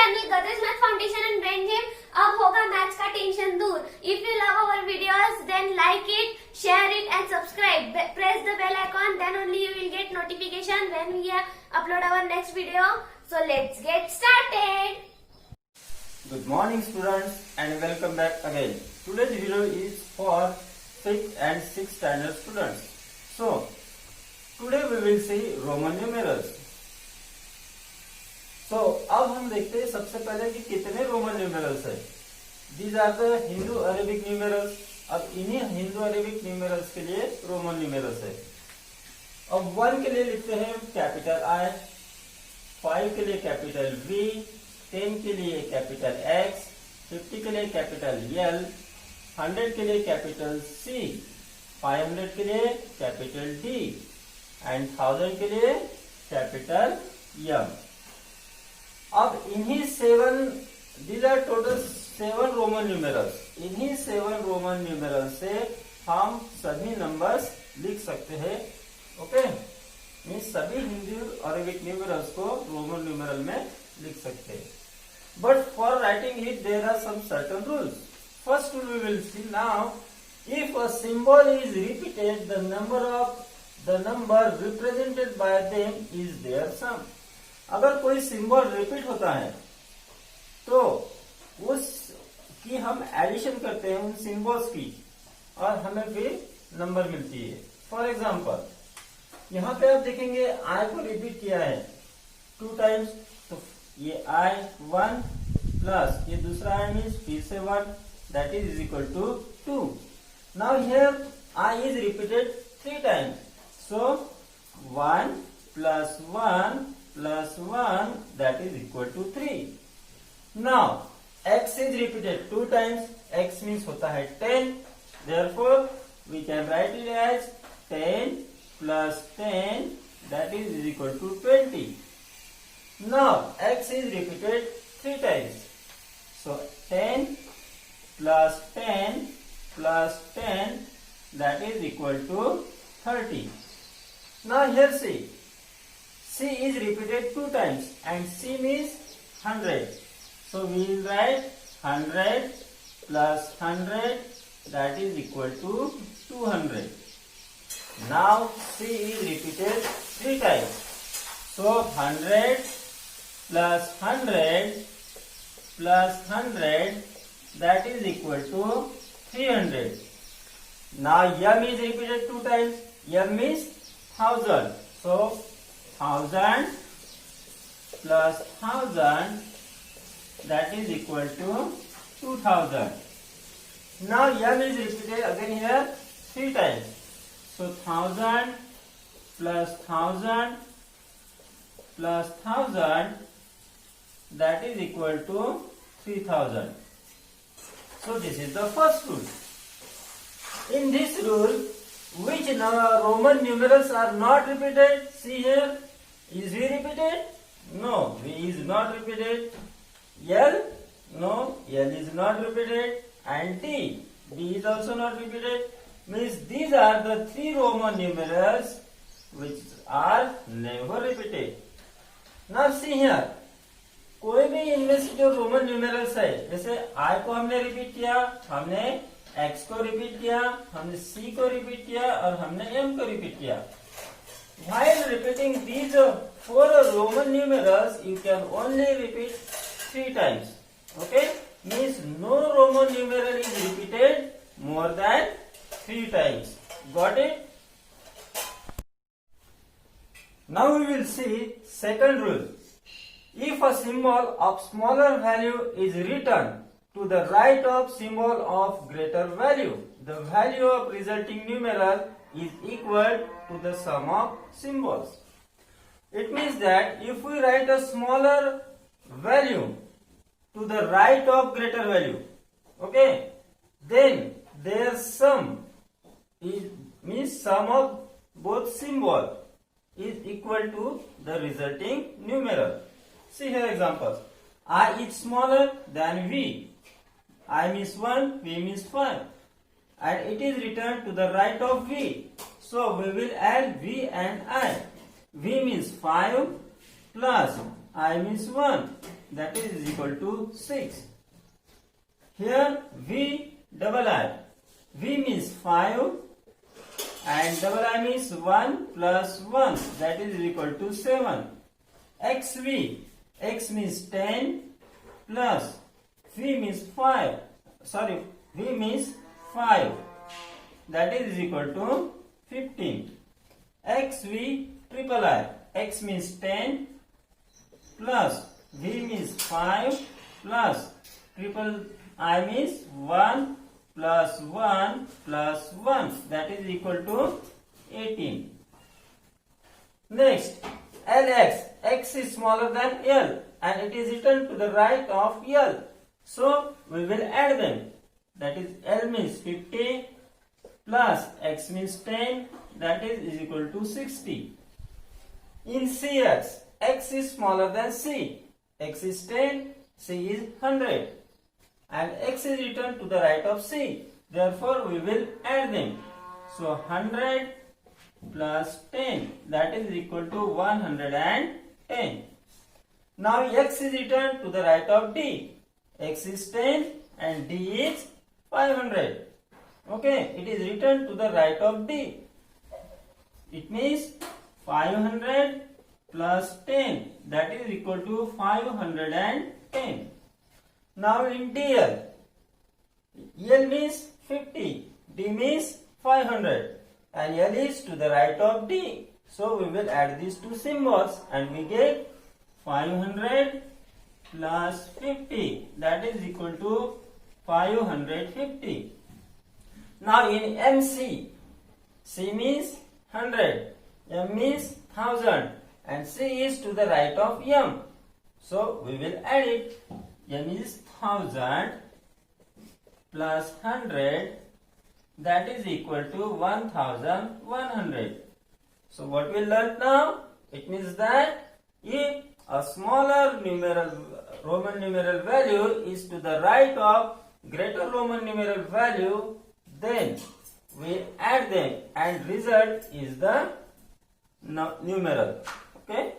Channel Godrej math foundation and brain gym. अब होगा maths का टेंशन दूर। If you love our videos then like it, share it and subscribe. Press the bell icon, then only you will get notification when we upload our next video. So let's get started. Good morning students and welcome back again. Today's video is for 5th and 6th standard students. So today we will see Roman numerals. So अब हम देखते हैं सबसे पहले कि कितने Roman numerals है। These are the Hindu Arabic numerals. अब इन्हीं हिंदू अरेबिक न्यूमेरल्स के लिए रोमन न्यूमेरल्स है। अब 1 के लिए लिखते हैं कैपिटल I, 5 के लिए कैपिटल V, 10 के लिए कैपिटल X, 50 के लिए कैपिटल L, 100 के लिए कैपिटल C, 500 के लिए कैपिटल D एंड 1000 के लिए कैपिटल M। अब इन्हीं 7 these are total 7 Roman numerals. इन्हीं 7 रोमन न्यूमेरल से हम सभी नंबर्स लिख सकते हैं। ओके, मीन्स सभी हिंदू अरेबिक न्यूमेरल्स को रोमन न्यूमेरल में लिख सकते हैं। But for writing it there are some certain rules. First rule we will see now. If a symbol is repeated the number represented by them is their sum. अगर कोई symbol repeat होता है तो उस की हम एडिशन करते हैं उन सिंबल्स की और हमें फिर नंबर मिलती है। फॉर एग्जाम्पल यहाँ पे आप देखेंगे आई को रिपीट किया है 2 टाइम्स, तो ये आई 1 प्लस ये दूसरा आई मीन्स फिर से 1 that is equal to 2। Now here I is repeated 3 times, so 1 plus 1 plus 1 that is equal to 3. Now x is repeated 2 times, x means होता है 10, therefore we can write it as 10 plus 10 that is equal to 20. Now x is repeated 3 times, so 10 plus 10 plus 10 that is equal to 30. Now here see, C is repeated 2 times and C means 100. So we will write 100 plus 100 that is equal to 200. Now C is repeated 3 times. So 100 plus 100 plus 100 that is equal to 300. Now M is repeated 2 times. M means 1000. So 1000 plus 1000 that is equal to 2000. Now M is repeated again here 3 times. So 1000 plus 1000 plus 1000 that is equal to 3000. So this is the first rule. In this rule, which Roman numerals are not repeated? See here. Is V repeated? No, V is not repeated. L? No, L is not repeated. And D? D is also not repeated. Means these are the 3 Roman numerals which are never repeated. Now see here. कोई भी इनमें से जो Roman numerals है, जैसे I को हमने repeat किया, हमने X को रिपीट किया, हमने C को रिपीट किया और हमने M को रिपीट किया। While repeating these 4 Roman numerals, you can only repeat 3 times. Okay? Means no Roman numeral is repeated more than 3 times. Got it? Now we will see second rule. If a symbol of smaller value is written to the right of symbol of greater value, the value of resulting numeral is equal to the sum of symbols. It means that if we write a smaller value to the right of greater value, okay, then their sum means sum of both symbol is equal to the resulting numeral. See here examples. I is smaller than V. I means 1, V means 5. And it is written to the right of V. So we will add V and I. V means 5 plus I means 1. that is equal to 6. Here V double I. V means 5 and double I means 1 plus 1, that is equal to 7. XV. X means 10 plus V means 5. Sorry, V means 5. That is equal to 15. XV triple I. X means 10 plus V means 5 plus triple I means 1 plus 1 plus 1. That is equal to 18. Next, LX. X is smaller than L and it is written to the right of L. So, we will add them. That is L means 50 plus X means 10, that is equal to 60. In CX, X is smaller than C. X is 10, C is 100. And X is written to the right of C. Therefore, we will add them. So, 100 plus 10, that is equal to 110. Now, X is written to the right of D. X is 10 and D is 500. Okay, it is written to the right of D. It means 500 plus 10, that is equal to 510. Now in DL, L means 50, D means 500 and L is to the right of D. So we will add these two symbols and we get 500 plus 50, that is equal to 550. Now in MC, C means 100, M means 1000 and C is to the right of M. So we will add it. M is 1000 plus 100, that is equal to 1100. So what we learned now? It means that if a smaller Roman numeral value is to the right of greater Roman numeral value, then we add them and result is the numeral. Okay.